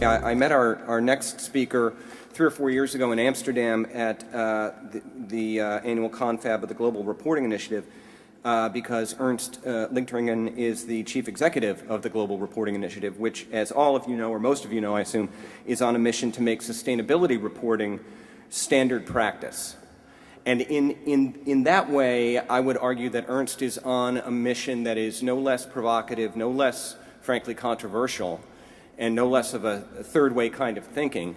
I met our next speaker 3 or 4 years ago in Amsterdam at the annual confab of the Global Reporting Initiative because Ernst Ligteringen is the chief executive of the Global Reporting Initiative, which, as all of you know, or most of you know, I assume, is on a mission to make sustainability reporting standard practice. And in that way, I would argue that Ernst is on a mission that is no less provocative, no less, frankly, controversial, and no less of a third-way kind of thinking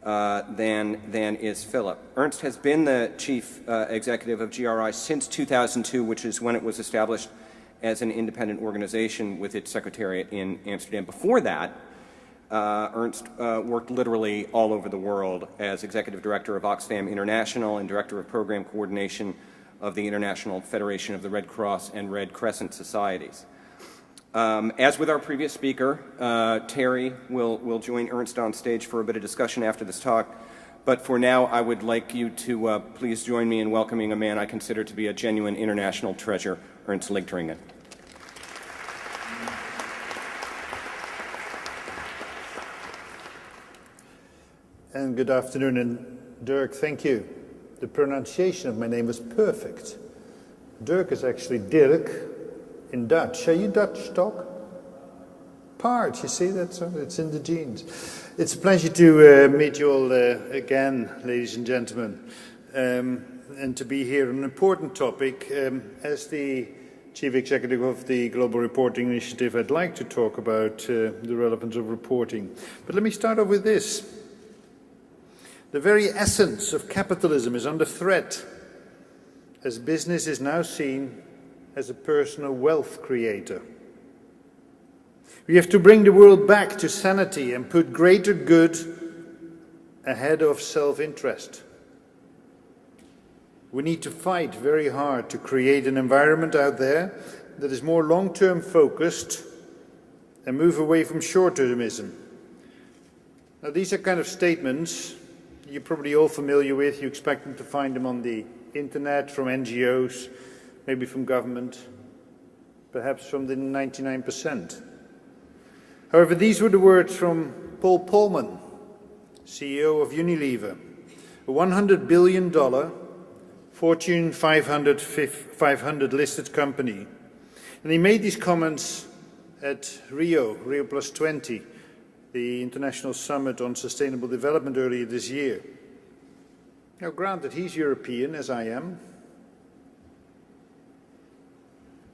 than is Philip. Ernst has been the chief executive of GRI since 2002, which is when it was established as an independent organization with its secretariat in Amsterdam. Before that, Ernst worked literally all over the world as executive director of Oxfam International and director of program coordination of the International Federation of the Red Cross and Red Crescent Societies. As with our previous speaker, Terry will join Ernst on stage for a bit of discussion after this talk. But for now, I would like you to please join me in welcoming a man I consider to be a genuine international treasure, Ernst Ligteringen. And good afternoon, and Dirk, thank you. The pronunciation of my name is perfect. Dirk is actually Dirk in Dutch. Are you Dutch, Doc? Part, you see, it's in the genes. It's a pleasure to meet you all again, ladies and gentlemen, and to be here on an important topic. As the Chief Executive of the Global Reporting Initiative, I'd like to talk about the relevance of reporting. But let me start off with this. The very essence of capitalism is under threat, as business is now seen as a personal wealth creator. We have to bring the world back to sanity and put greater good ahead of self-interest. We need to fight very hard to create an environment out there that is more long-term focused and move away from short-termism. Now, these are kind of statements you're probably all familiar with. You expect them to find them on the internet, from NGOs, maybe from government, perhaps from the 99%. However, these were the words from Paul Polman, CEO of Unilever, a $100 billion Fortune 500 listed company. And he made these comments at Rio Plus 20, the International Summit on Sustainable Development earlier this year. Now, granted, he's European, as I am.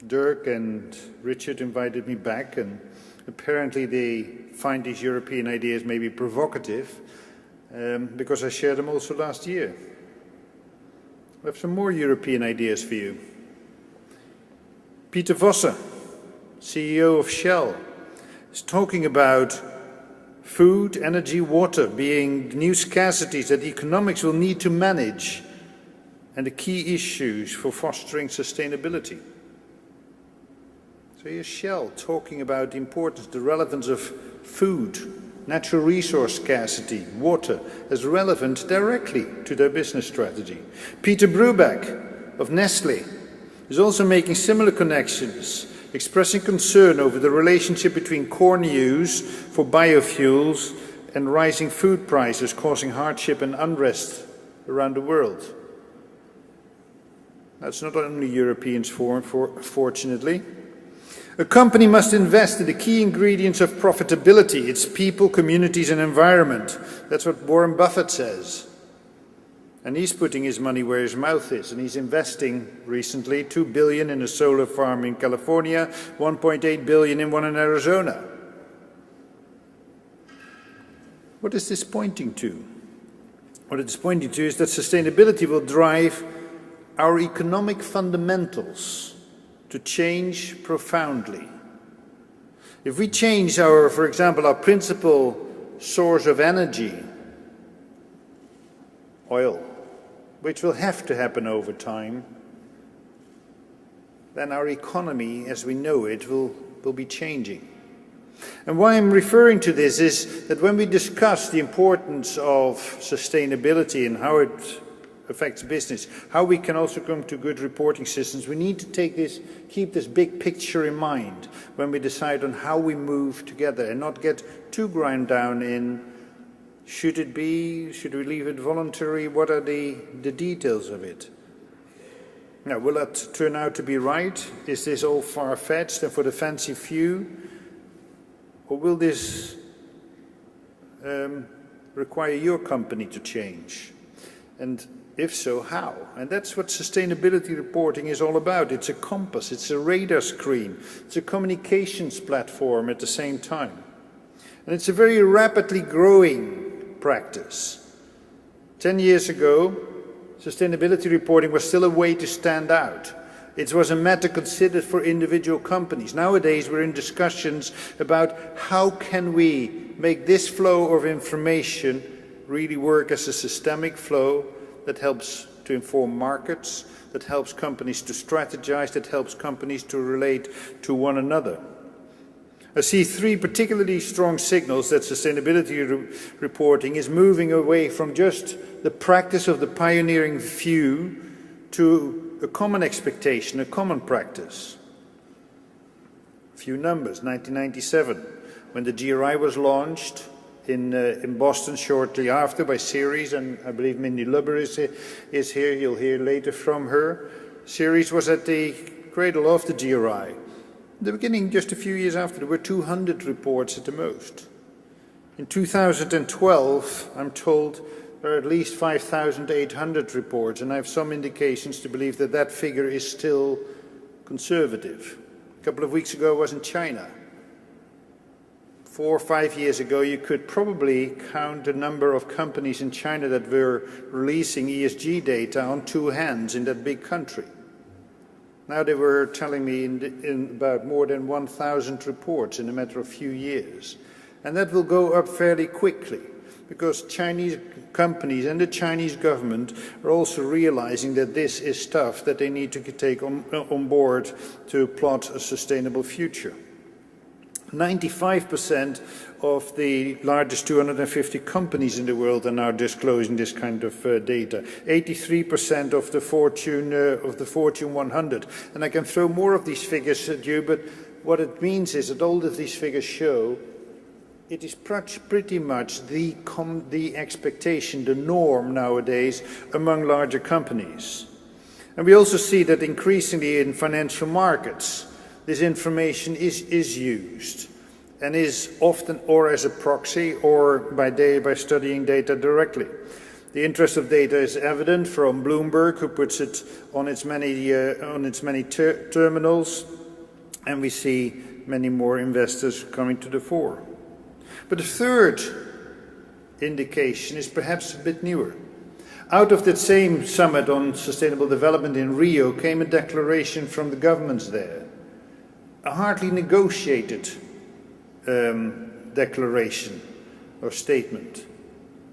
Dirk and Richard invited me back, and apparently they find these European ideas maybe provocative, because I shared them also last year. I have some more European ideas for you. Peter Vosse, CEO of Shell, is talking about food, energy, water being new scarcities that economics will need to manage and the key issues for fostering sustainability. So here's Shell talking about the importance, the relevance of food, natural resource scarcity, water, as relevant directly to their business strategy. Peter Brubeck of Nestlé is also making similar connections, expressing concern over the relationship between corn use for biofuels and rising food prices causing hardship and unrest around the world. That's not only Europeans, fortunately. A company must invest in the key ingredients of profitability, its people, communities and environment. That's what Warren Buffett says. And he's putting his money where his mouth is, and he's investing recently $2 billion in a solar farm in California, $1.8 billion in one in Arizona. What is this pointing to? What it is pointing to is that sustainability will drive our economic fundamentals to change profoundly. If we change for example, our principal source of energy, oil, which will have to happen over time, then our economy as we know it will be changing. And why I'm referring to this is that when we discuss the importance of sustainability and how affects business, how we can also come to good reporting systems. We need to keep this big picture in mind when we decide on how we move together and not get too ground down in should we leave it voluntary, what are the details of it. Now, will that turn out to be right? Is this all far-fetched and for the fancy few? Or will this require your company to change? And if so, how? And that's what sustainability reporting is all about. It's a compass, it's a radar screen, it's a communications platform at the same time. And it's a very rapidly growing practice. 10 years ago, sustainability reporting was still a way to stand out. It was a matter considered for individual companies. Nowadays, we're in discussions about how can we make this flow of information really work as a systemic flow that helps to inform markets, that helps companies to strategize, that helps companies to relate to one another. I see three particularly strong signals that sustainability reporting is moving away from just the practice of the pioneering few to a common expectation, a common practice. A few numbers: 1997, when the GRI was launched in Boston shortly after by Ceres, and I believe Mindy Lubber is here, you'll hear later from her. Ceres was at the cradle of the GRI. In the beginning, just a few years after, there were 200 reports at the most. In 2012, I'm told, there are at least 5,800 reports, and I have some indications to believe that that figure is still conservative. A couple of weeks ago I was in China. 4 or 5 years ago, you could probably count the number of companies in China that were releasing ESG data on two hands in that big country. Now they were telling me in about more than 1,000 reports in a matter of a few years. And that will go up fairly quickly, because Chinese companies and the Chinese government are also realizing that this is stuff that they need to take on board to plot a sustainable future. 95% of the largest 250 companies in the world are now disclosing this kind of data. 83% of the Fortune 100. And I can throw more of these figures at you, but what it means is that all of these figures show it is pretty much the expectation, the norm nowadays among larger companies. And we also see that increasingly in financial markets, this information is used and is often or as a proxy or by studying data directly. The interest of data is evident from Bloomberg, who puts it on its many terminals, and we see many more investors coming to the fore. But the third indication is perhaps a bit newer. Out of that same summit on sustainable development in Rio came a declaration from the governments there. A hardly negotiated declaration or statement.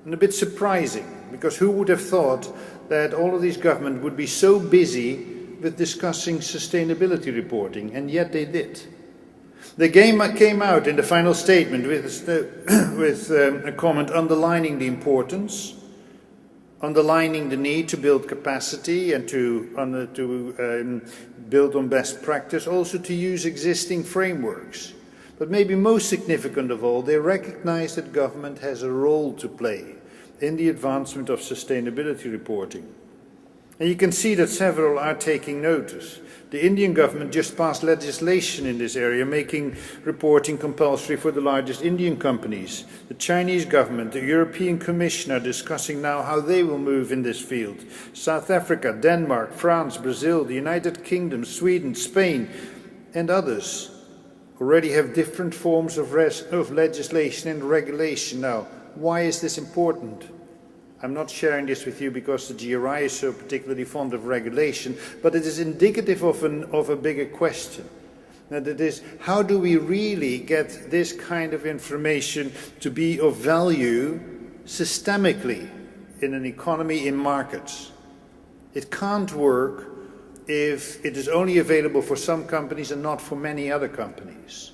And a bit surprising, because who would have thought that all of these governments would be so busy with discussing sustainability reporting, and yet they did. They came out in the final statement with a comment underlining the importance, underlining the need to build capacity and to build on best practice, also to use existing frameworks. But maybe most significant of all, they recognize that government has a role to play in the advancement of sustainability reporting. And you can see that several are taking notice. The Indian government just passed legislation in this area, making reporting compulsory for the largest Indian companies. The Chinese government, the European Commission are discussing now how they will move in this field. South Africa, Denmark, France, Brazil, the United Kingdom, Sweden, Spain, and others already have different forms of legislation and regulation. Now, why is this important? I'm not sharing this with you because the GRI is so particularly fond of regulation, but it is indicative of a bigger question. And it is, how do we really get this kind of information to be of value systemically in an economy, in markets? It can't work if it is only available for some companies and not for many other companies.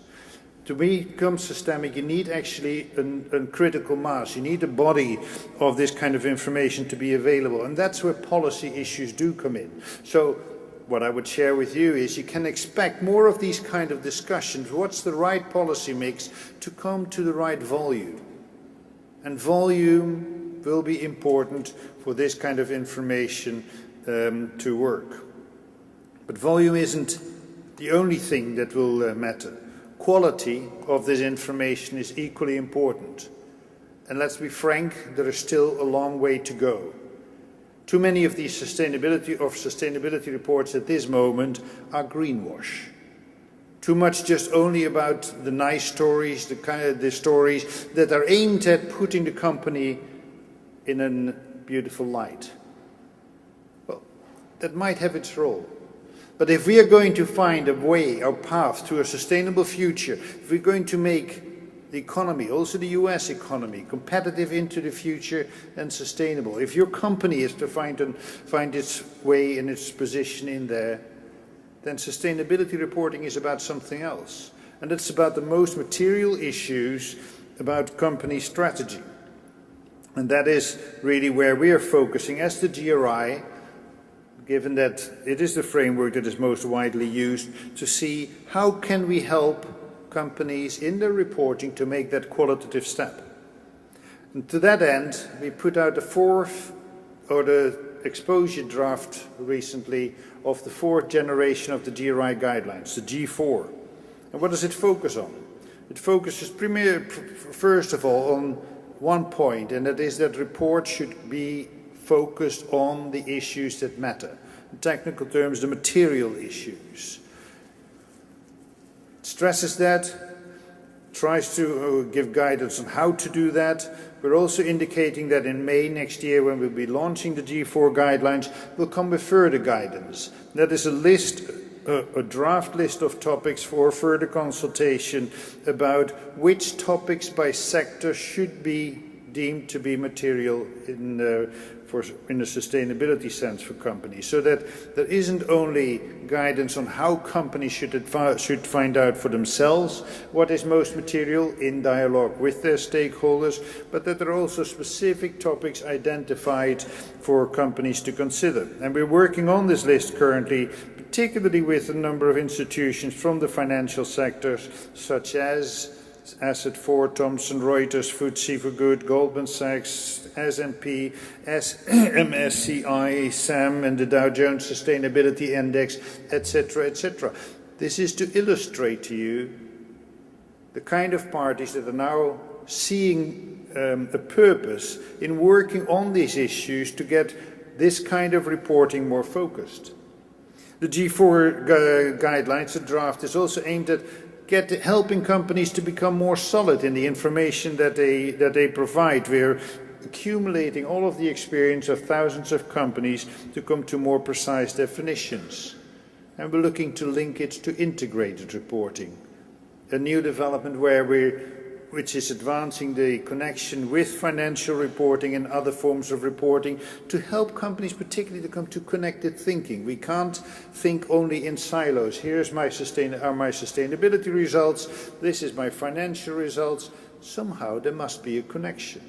To become systemic, you need actually a critical mass. You need a body of this kind of information to be available. And that's where policy issues do come in. So what I would share with you is you can expect more of these kind of discussions. What's the right policy mix to come to the right volume? And volume will be important for this kind of information to work. But volume isn't the only thing that will matter. Quality of this information is equally important. And let's be frank, there is still a long way to go. Too many of these sustainability reports at this moment are greenwash. Too much just only about the nice stories, the stories that are aimed at putting the company in a beautiful light. Well, that might have its role. But if we are going to find a way, or path to a sustainable future, if we're going to make the economy, also the US economy, competitive into the future and sustainable, if your company is to find its way and its position in there, then sustainability reporting is about something else. And it's about the most material issues about company strategy. And that is really where we are focusing as the GRI, given that it is the framework that is most widely used, to see how can we help companies in their reporting to make that qualitative step. And to that end, we put out the exposure draft recently of the fourth generation of the GRI guidelines, the G4. And what does it focus on? It focuses first of all on one point, and that is that reports should be focused on the issues that matter. In technical terms, the material issues. It stresses that, tries to give guidance on how to do that. We're also indicating that in May next year, when we'll be launching the G4 guidelines, we'll come with further guidance. That is a draft list of topics for further consultation about which topics by sector should be deemed to be material in a sustainability sense for companies, so that there isn't only guidance on how companies should find out for themselves what is most material in dialogue with their stakeholders, but that there are also specific topics identified for companies to consider. And we're working on this list currently, particularly with a number of institutions from the financial sectors, such as Asset 4, Thomson Reuters, FTSE for Good, Goldman Sachs, S&P, MSCI, SAM, and the Dow Jones Sustainability Index, etc., etc. This is to illustrate to you the kind of parties that are now seeing a purpose in working on these issues to get this kind of reporting more focused. The G4 guidelines, the draft, is also aimed at helping companies to become more solid in the information that they provide. We're accumulating all of the experience of thousands of companies to come to more precise definitions. And we're looking to link it to integrated reporting, a new development which is advancing the connection with financial reporting and other forms of reporting to help companies particularly to come to connected thinking. We can't think only in silos. Here's my sustainability results, this is my financial results. Somehow there must be a connection.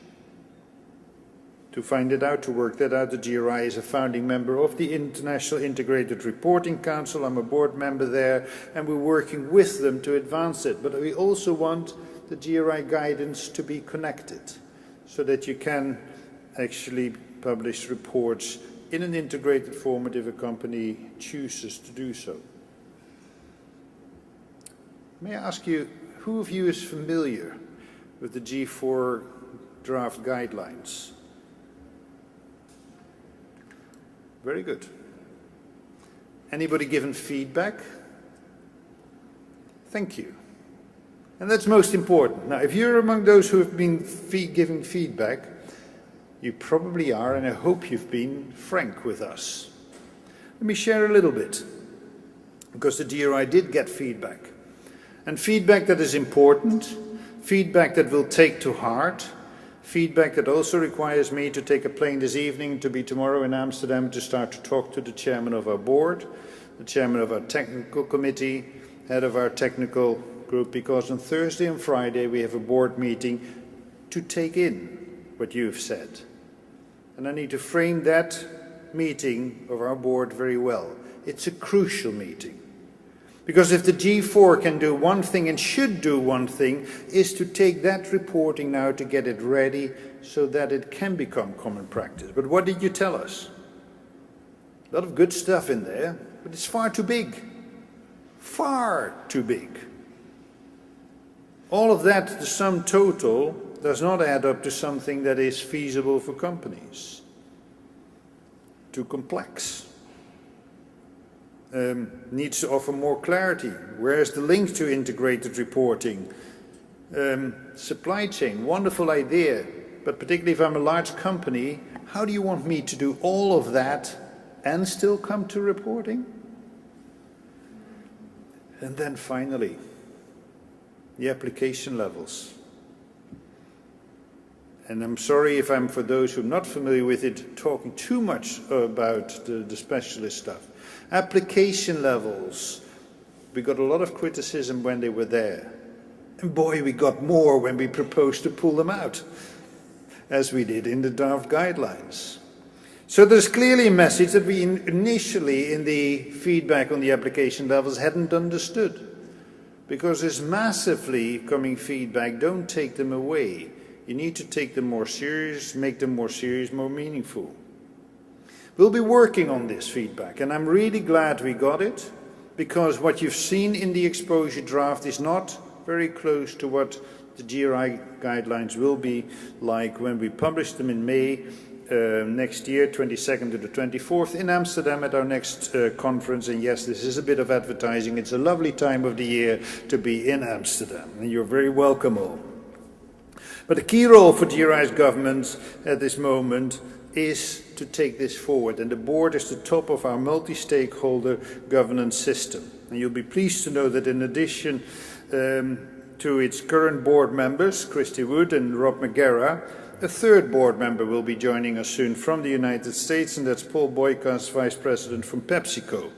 To find it out, to work that out, the GRI is a founding member of the International Integrated Reporting Council. I'm a board member there, and we're working with them to advance it. But we also want the GRI guidance to be connected, so that you can actually publish reports in an integrated format if a company chooses to do so. May I ask you, who of you is familiar with the G4 draft guidelines? Very good. Anybody given feedback? Thank you. And that's most important. Now, if you're among those who have been giving feedback, you probably are, and I hope you've been frank with us. Let me share a little bit, because the GRI did get feedback. And feedback that is important, feedback that we'll take to heart, feedback that also requires me to take a plane this evening to be tomorrow in Amsterdam to start to talk to the chairman of our board, the chairman of our technical committee, head of our technical group because on Thursday and Friday we have a board meeting to take in what you've said. And I need to frame that meeting of our board very well. It's a crucial meeting. Because if the G4 can do one thing and should do one thing, is to take that reporting now to get it ready so that it can become common practice. But what did you tell us? A lot of good stuff in there, but it's far too big. Far too big. All of that, the sum total, does not add up to something that is feasible for companies. Too complex. Needs to offer more clarity. Where's the link to integrated reporting? Supply chain, wonderful idea. But particularly if I'm a large company, how do you want me to do all of that and still come to reporting? And then finally, the application levels. And I'm sorry if I'm, for those who are not familiar with it, talking too much about the specialist stuff. Application levels. We got a lot of criticism when they were there. And boy, we got more when we proposed to pull them out, as we did in the draft guidelines. So there's clearly a message that we initially, in the feedback on the application levels, hadn't understood. Because there's massively coming feedback, don't take them away. You need to take them more serious, make them more serious, more meaningful. We'll be working on this feedback, and I'm really glad we got it, because what you've seen in the exposure draft is not very close to what the GRI guidelines will be like when we publish them in May next year, 22nd to the 24th, in Amsterdam at our next conference. And yes, this is a bit of advertising. It's a lovely time of the year to be in Amsterdam, and you're very welcome all. But the key role for GRI's governments at this moment is to take this forward, and the board is the top of our multi-stakeholder governance system. And you'll be pleased to know that in addition to its current board members, Christy Wood and Rob McGarrah, a third board member will be joining us soon from the United States, and that's Paul Boykas, Vice President from PepsiCo.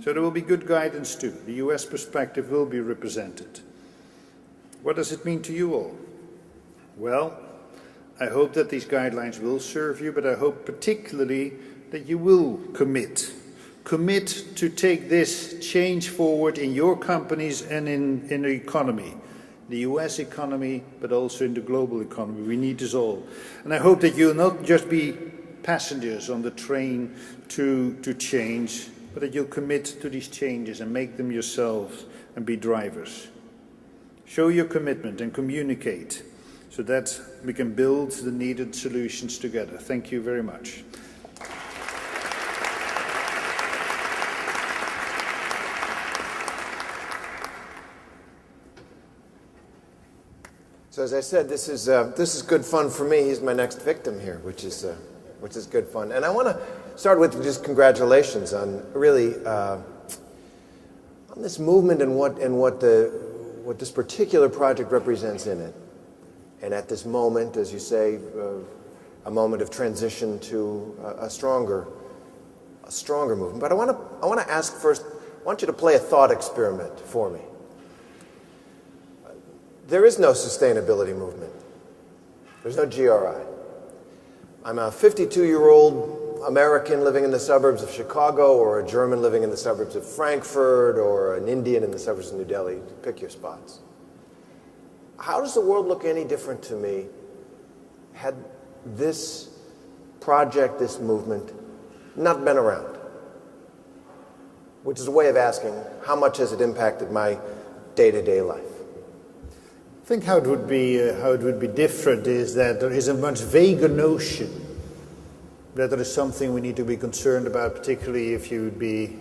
So there will be good guidance too. The US perspective will be represented. What does it mean to you all? Well, I hope that these guidelines will serve you, but I hope particularly that you will commit. Commit to take this change forward in your companies and in the economy. The US economy, but also in the global economy. We need this all. And I hope that you'll not just be passengers on the train to change, but that you'll commit to these changes and make them yourselves and be drivers. Show your commitment and communicate so that we can build the needed solutions together. Thank you very much. So as I said, this is good fun for me. He's my next victim here, which is good fun. And I want to start with just congratulations on really on this movement and what this particular project represents in it. And at this moment, as you say, a moment of transition to a stronger movement. But I want to ask first. I want you to play a thought experiment for me. There is no sustainability movement. There's no GRI. I'm a 52-year-old American living in the suburbs of Chicago, or a German living in the suburbs of Frankfurt, or an Indian in the suburbs of New Delhi. Pick your spots. How does the world look any different to me had this project, this movement, not been around? Which is a way of asking, how much has it impacted my day-to-day life? I think how it would be different is that there is a much vaguer notion that there is something we need to be concerned about, particularly if you would be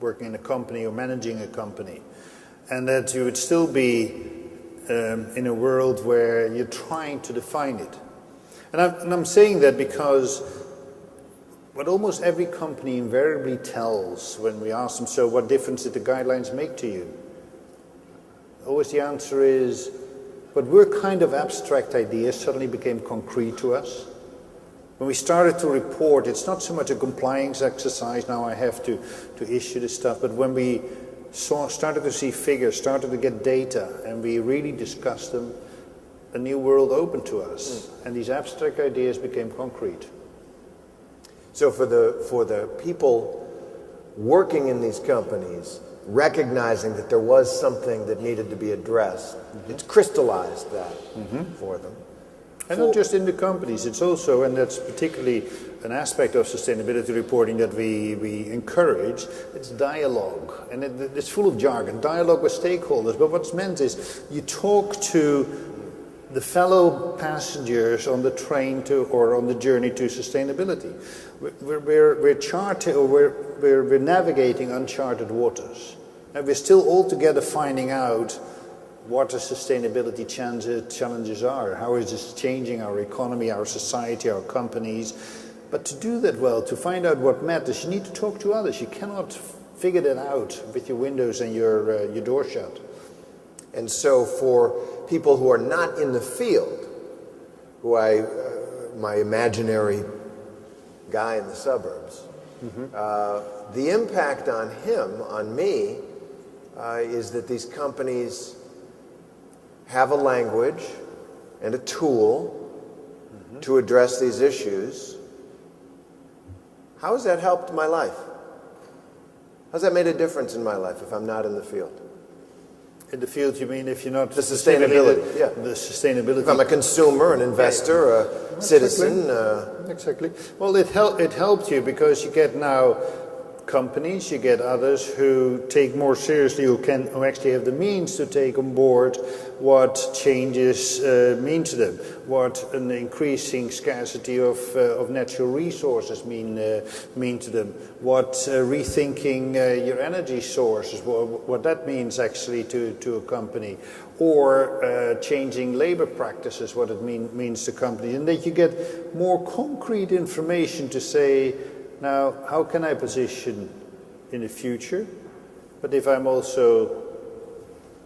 working in a company or managing a company, and that you would still be in a world where you're trying to define it. And I'm saying that because what almost every company invariably tells when we ask them, so what difference did the guidelines make to you? Always the answer is, what were kind of abstract ideas suddenly became concrete to us. When we started to report, it's not so much a compliance exercise, now I have to issue this stuff, but when we started to see figures, started to get data, and we really discussed them, a new world opened to us. And these abstract ideas became concrete. So for the people working in these companies, recognizing that there was something that needed to be addressed, it's crystallized that for them. And not just in the companies, it's also, and that's particularly an aspect of sustainability reporting that we encourage, it's dialogue. And it's full of jargon, dialogue with stakeholders. But what's meant is you talk to the fellow passengers on the train or on the journey to sustainability. We're navigating uncharted waters. And we're still all together finding out what the sustainability challenges are. How is this changing our economy, our society, our companies? But to do that well, to find out what matters, you need to talk to others. You cannot figure that out with your windows and your door shut. And so for people who are not in the field, who my imaginary guy in the suburbs, the impact on him, on me, is that these companies have a language and a tool to address these issues. How has that helped my life? How's that made a difference in my life if I'm not in the field? In the field, you mean if you're not... The sustainability, yeah. The sustainability. If I'm a consumer, an investor, a citizen. Exactly. Well, it helped you because you get now companies, you get others who take more seriously, who actually have the means to take on board what changes mean to them, what an increasing scarcity of natural resources mean to them, what rethinking your energy sources, what that means actually to a company, or changing labor practices, what it means to companies, and that you get more concrete information to say, now, how can I position in the future? But if I'm also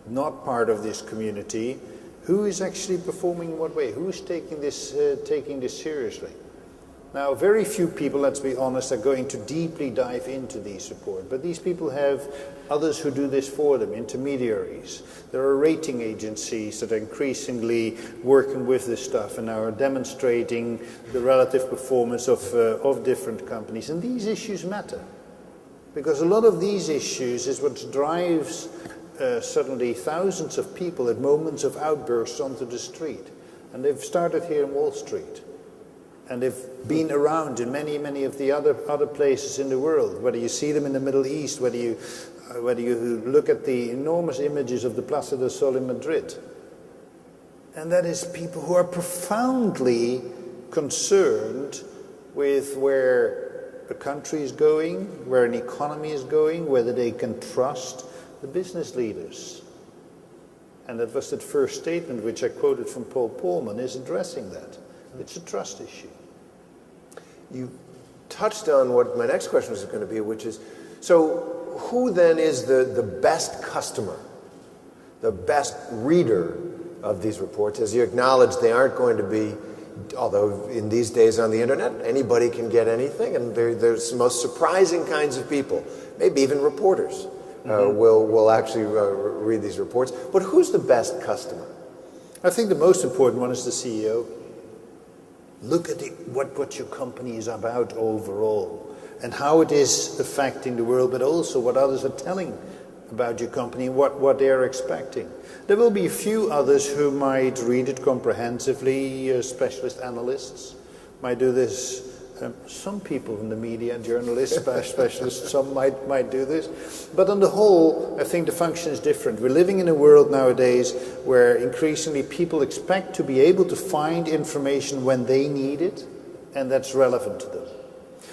not part of this community, who is actually performing in what way? Who is taking this seriously? Now, very few people, let's be honest, are going to deeply dive into these reports. But these people have others who do this for them, intermediaries. There are rating agencies that are increasingly working with this stuff and are demonstrating the relative performance of different companies. And these issues matter. Because a lot of these issues is what drives suddenly thousands of people at moments of outbursts onto the street. And they've started here in Wall Street. And they've been around in many, many of the other places in the world. Whether you see them in the Middle East, whether you look at the enormous images of the Plaza del Sol in Madrid. And that is people who are profoundly concerned with where a country is going, where an economy is going, whether they can trust the business leaders. And that was that first statement which I quoted from Paul Polman, is addressing that. It's a trust issue. You touched on what my next question was going to be, which is, so who then is the best customer, the best reader of these reports? As you acknowledge, they aren't going to be, although in these days on the internet, anybody can get anything, and there's the most surprising kinds of people, maybe even reporters will actually read these reports. But who's the best customer? I think the most important one is the CEO. Look at what your company is about overall and how it is affecting the world, but also what others are telling about your company, what they're expecting. There will be a few others who might read it comprehensively, specialist analysts might do this. Some people in the media, journalists, specialists, some might do this. But on the whole, I think the function is different. We're living in a world nowadays where increasingly people expect to be able to find information when they need it, and that's relevant to them.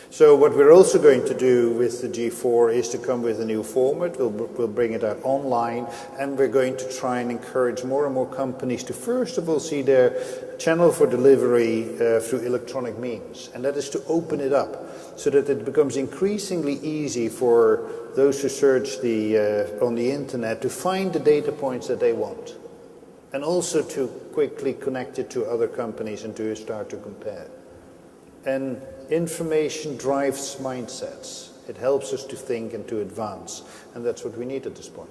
So what we're also going to do with the G4 is to come with a new format. We'll bring it out online, and we're going to try and encourage more and more companies to first of all see their channel for delivery through electronic means, and that is to open it up so that it becomes increasingly easy for those who search on the internet to find the data points that they want, and also to quickly connect it to other companies and to start to compare. And information drives mindsets. It helps us to think and to advance, and that's what we need at this point.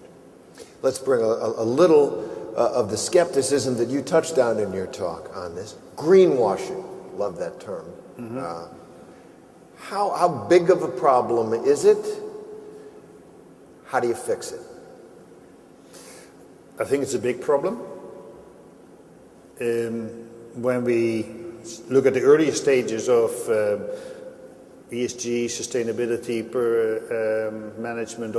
Let's bring a little of the skepticism that you touched on in your talk on this. Greenwashing, love that term. How big of a problem is it? How do you fix it? I think it's a big problem. When we look at the earlier stages of ESG, sustainability, management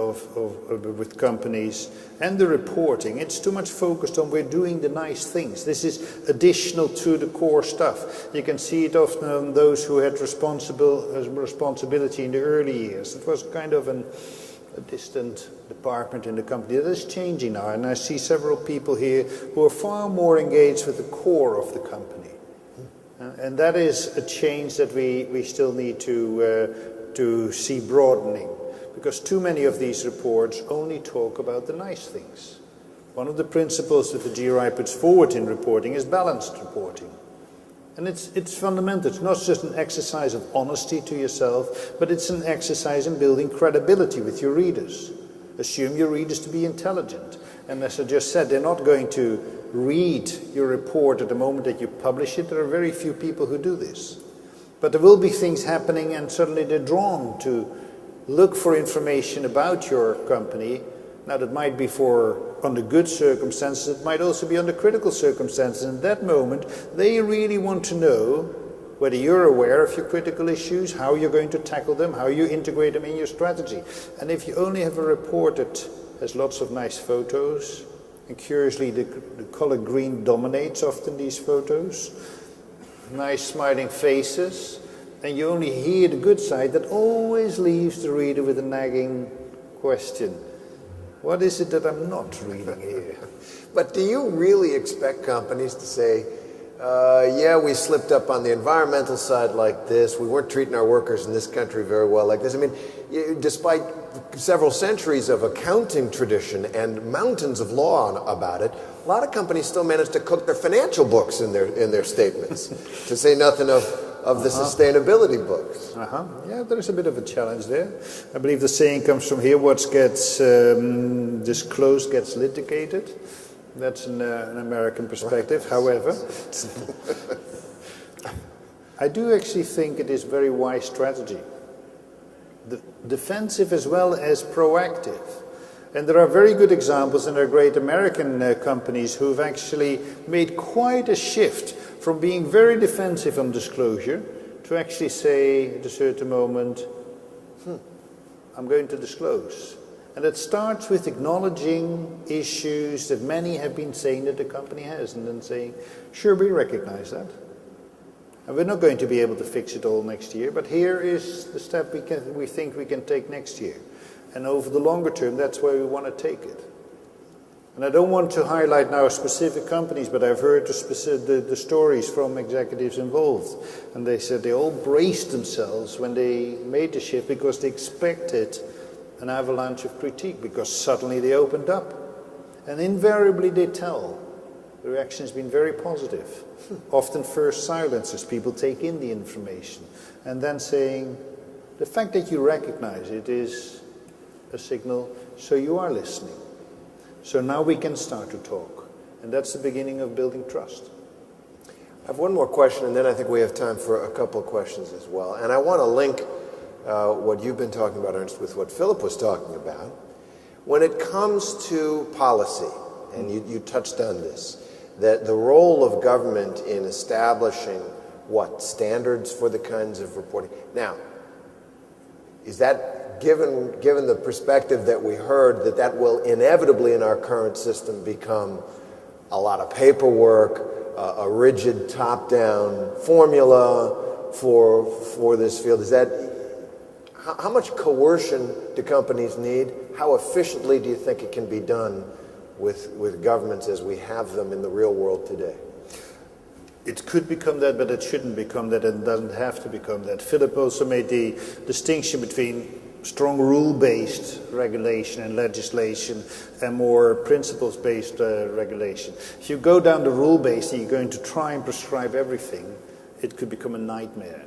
with companies, and the reporting, it's too much focused on we're doing the nice things. This is additional to the core stuff. You can see it often on those who had responsibility in the early years. It was kind of a distant department in the company. That is changing now, and I see several people here who are far more engaged with the core of the company. And that is a change that we still need to see broadening, because too many of these reports only talk about the nice things. One of the principles that the GRI puts forward in reporting is balanced reporting. And it's fundamental. It's not just an exercise of honesty to yourself, but it's an exercise in building credibility with your readers. Assume your readers to be intelligent. And as I just said, they're not going to read your report at the moment that you publish it. There are very few people who do this. But there will be things happening, and suddenly they're drawn to look for information about your company. Now, that might be under good circumstances. It might also be under critical circumstances. And at that moment, they really want to know whether you're aware of your critical issues, how you're going to tackle them, how you integrate them in your strategy. And if you only have a report that has lots of nice photos, and curiously the color green dominates often these photos, nice smiling faces, and you only hear the good side, that always leaves the reader with a nagging question. What is it that I'm not reading here? But do you really expect companies to say, yeah, we slipped up on the environmental side like this, we weren't treating our workers in this country very well like this? I mean, despite several centuries of accounting tradition and mountains of law about it, a lot of companies still manage to cook their financial books in their statements, to say nothing of the sustainability books. Yeah, there is a bit of a challenge there. I believe the saying comes from here: what gets disclosed gets litigated. That's an American perspective. Right. However, I do actually think it is very wise strategy. Defensive as well as proactive. And there are very good examples, and there are great American companies who've actually made quite a shift from being very defensive on disclosure to actually say at a certain moment, I'm going to disclose. And it starts with acknowledging issues that many have been saying that the company has, and then saying, sure, we recognize that. And we're not going to be able to fix it all next year, but here is the step we think we can take next year. And over the longer term, that's where we want to take it. And I don't want to highlight now specific companies, but I've heard the stories from executives involved. And they said they all braced themselves when they made the shift because they expected an avalanche of critique, because suddenly they opened up. And invariably they tell. The reaction has been very positive. Often first silence as people take in the information. And then saying, the fact that you recognize it is a signal, so you are listening. So now we can start to talk. And that's the beginning of building trust. I have one more question, and then I think we have time for a couple of questions as well. And I want to link what you've been talking about, Ernst, with what Philip was talking about. When it comes to policy, and you touched on this, that the role of government in establishing standards for the kinds of reporting. Now, is that given the perspective that we heard that will inevitably in our current system become a lot of paperwork, a rigid top-down formula for this field? Is that how much coercion do companies need? How efficiently do you think it can be done with governments as we have them in the real world today? It could become that, but it shouldn't become that, and it doesn't have to become that. Philip also made the distinction between strong rule-based regulation and legislation and more principles-based regulation. If you go down the rule-based and you're going to try and prescribe everything, it could become a nightmare.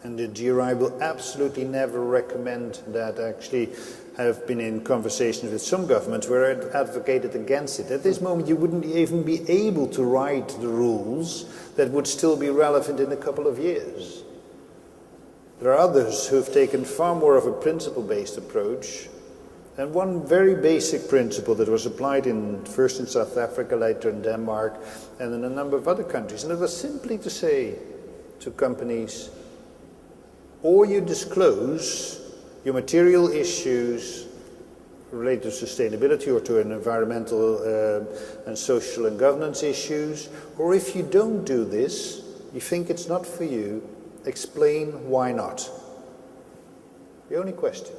And the GRI will absolutely never recommend that. Actually, have been in conversations with some governments where I advocated against it. At this moment, you wouldn't even be able to write the rules that would still be relevant in a couple of years. There are others who have taken far more of a principle-based approach. And one very basic principle that was applied first in South Africa, later in Denmark, and in a number of other countries, and it was simply to say to companies, or you disclose your material issues related to sustainability or to environmental and social and governance issues, or if you don't do this, you think it's not for you, explain why not. The only question.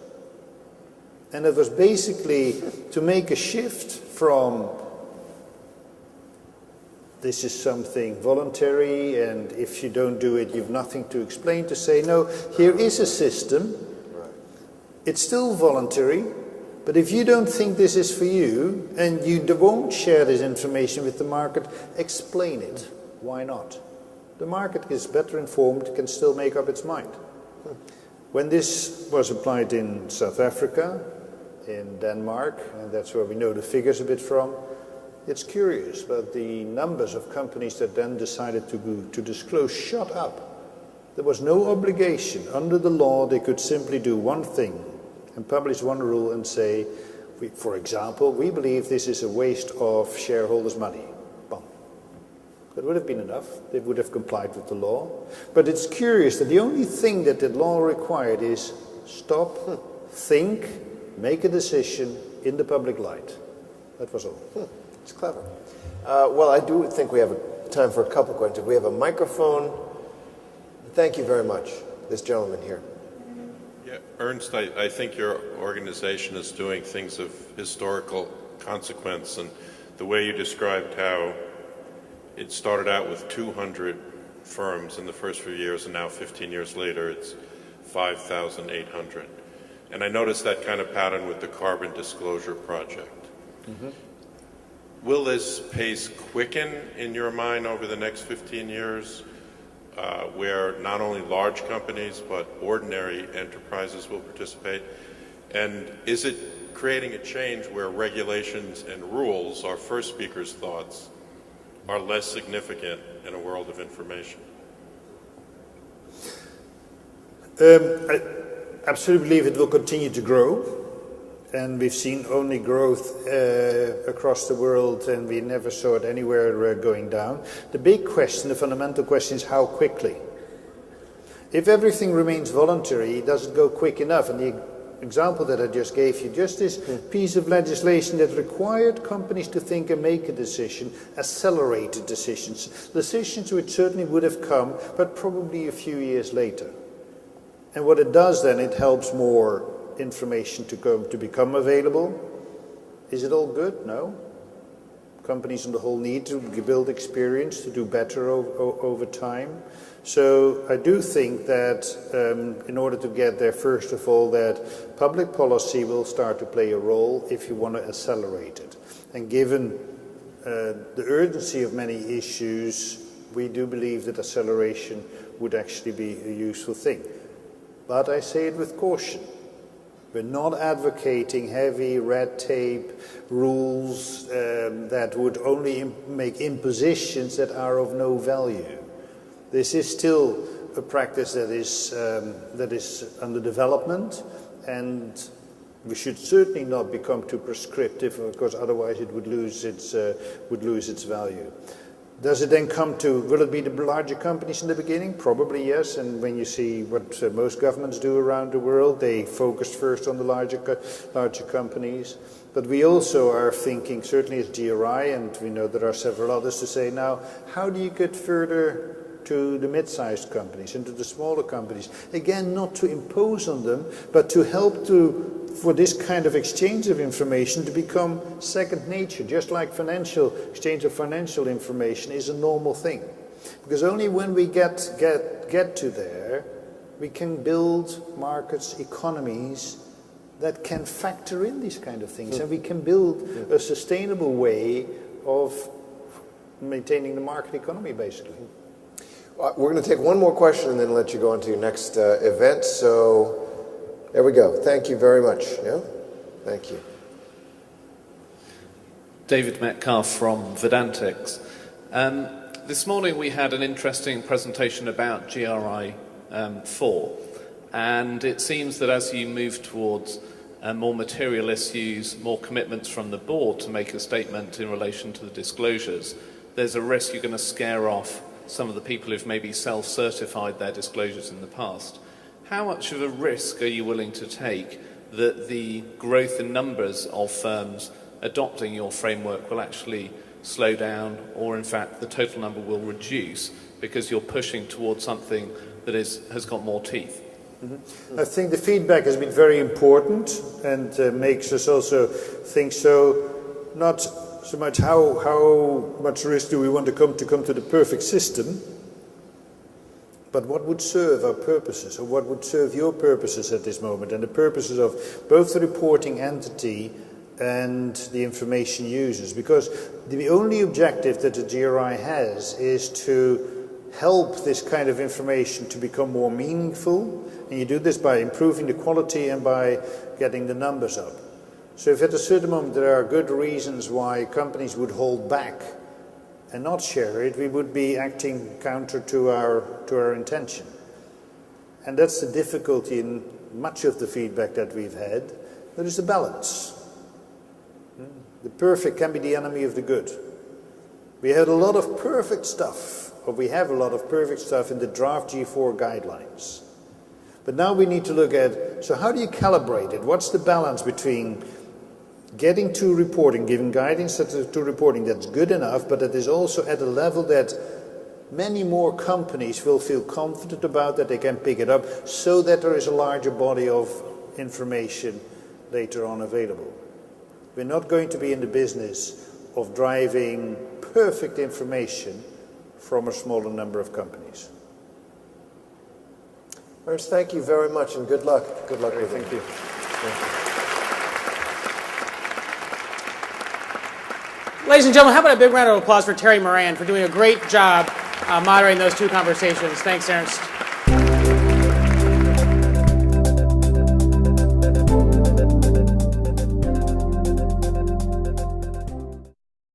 And it was basically to make a shift from this is something voluntary and if you don't do it you've nothing to explain, to say no, here is a system, it's still voluntary, but if you don't think this is for you and you won't share this information with the market, explain it. Why not? The market is better informed, can still make up its mind. When this was applied in South Africa, in Denmark, and that's where we know the figures a bit from, it's curious, but the numbers of companies that then decided to disclose shot up. There was no obligation. Under the law, they could simply do one thing and publish one rule and say, for example, we believe this is a waste of shareholders' money. Boom. That would have been enough. They would have complied with the law. But it's curious that the only thing that the law required is stop, think, make a decision in the public light. That was all. It's clever. Well, I do think we have time for a couple questions. We have a microphone. Thank you very much, this gentleman here. Yeah, Ernst, I think your organization is doing things of historical consequence, and the way you described how it started out with 200 firms in the first few years, and now 15 years later it's 5,800. And I noticed that kind of pattern with the Carbon Disclosure Project. Mm-hmm. Will this pace quicken in your mind over the next 15 years, where not only large companies but ordinary enterprises will participate? And is it creating a change where regulations and rules, our first speaker's thoughts, are less significant in a world of information? I absolutely believe it will continue to grow. And we've seen only growth across the world, and we never saw it anywhere going down. The big question, the fundamental question, is how quickly. If everything remains voluntary, does it go quick enough? And the example that I just gave you, just this piece of legislation that required companies to think and make a decision, accelerated decisions which certainly would have come, but probably a few years later. And what it does then, it helps more information to become available. Is it all good? No. Companies on the whole need to build experience to do better over time. So I do think that in order to get there, first of all, that public policy will start to play a role if you want to accelerate it. And given the urgency of many issues, we do believe that acceleration would actually be a useful thing. But I say it with caution. We're not advocating heavy red tape rules that would only make impositions that are of no value. This is still a practice that is under development, and we should certainly not become too prescriptive, because otherwise it would lose its value. Does it then come to, will it be the larger companies in the beginning? Probably yes, and when you see what most governments do around the world, they focus first on the larger companies. But we also are thinking, certainly as GRI, and we know there are several others, to say now, how do you get further to the mid-sized companies and to the smaller companies? Again, not to impose on them, but to help for this kind of exchange of information to become second nature, just like exchange of financial information is a normal thing. Because only when we get to there, we can build markets, economies that can factor in these kind of things, and we can build a sustainable way of maintaining the market economy, basically. We're going to take one more question and then let you go on to your next event. So there we go. Thank you very much. Yeah? Thank you. David Metcalf from Vedantics. This morning we had an interesting presentation about GRI 4, and it seems that as you move towards more material issues, more commitments from the board to make a statement in relation to the disclosures, there's a risk you're going to scare off some of the people who've maybe self-certified their disclosures in the past. How much of a risk are you willing to take that the growth in numbers of firms adopting your framework will actually slow down, or in fact the total number will reduce because you're pushing towards something that has got more teeth? Mm-hmm. I think the feedback has been very important and makes us also think so, not so much how much risk do we want to come to the perfect system, but what would serve our purposes, or what would serve your purposes at this moment, and the purposes of both the reporting entity and the information users. Because the only objective that the GRI has is to help this kind of information to become more meaningful, and you do this by improving the quality and by getting the numbers up. So if at a certain moment there are good reasons why companies would hold back and not share it, we would be acting counter to our intention. And that's the difficulty in much of the feedback that we've had. There is a balance. The perfect can be the enemy of the good. We had a lot of perfect stuff, or we have a lot of perfect stuff in the draft G4 guidelines. But now we need to look at, so how do you calibrate it? What's the balance between getting to reporting, giving guidance to reporting that's good enough, but that is also at a level that many more companies will feel confident about, that they can pick it up, so that there is a larger body of information later on available. We're not going to be in the business of driving perfect information from a smaller number of companies. Ernst, thank you very much and good luck. Good luck with it. Thank you. Thank you. Ladies and gentlemen, how about a big round of applause for Terry Moran for doing a great job moderating those two conversations. Thanks, Ernst.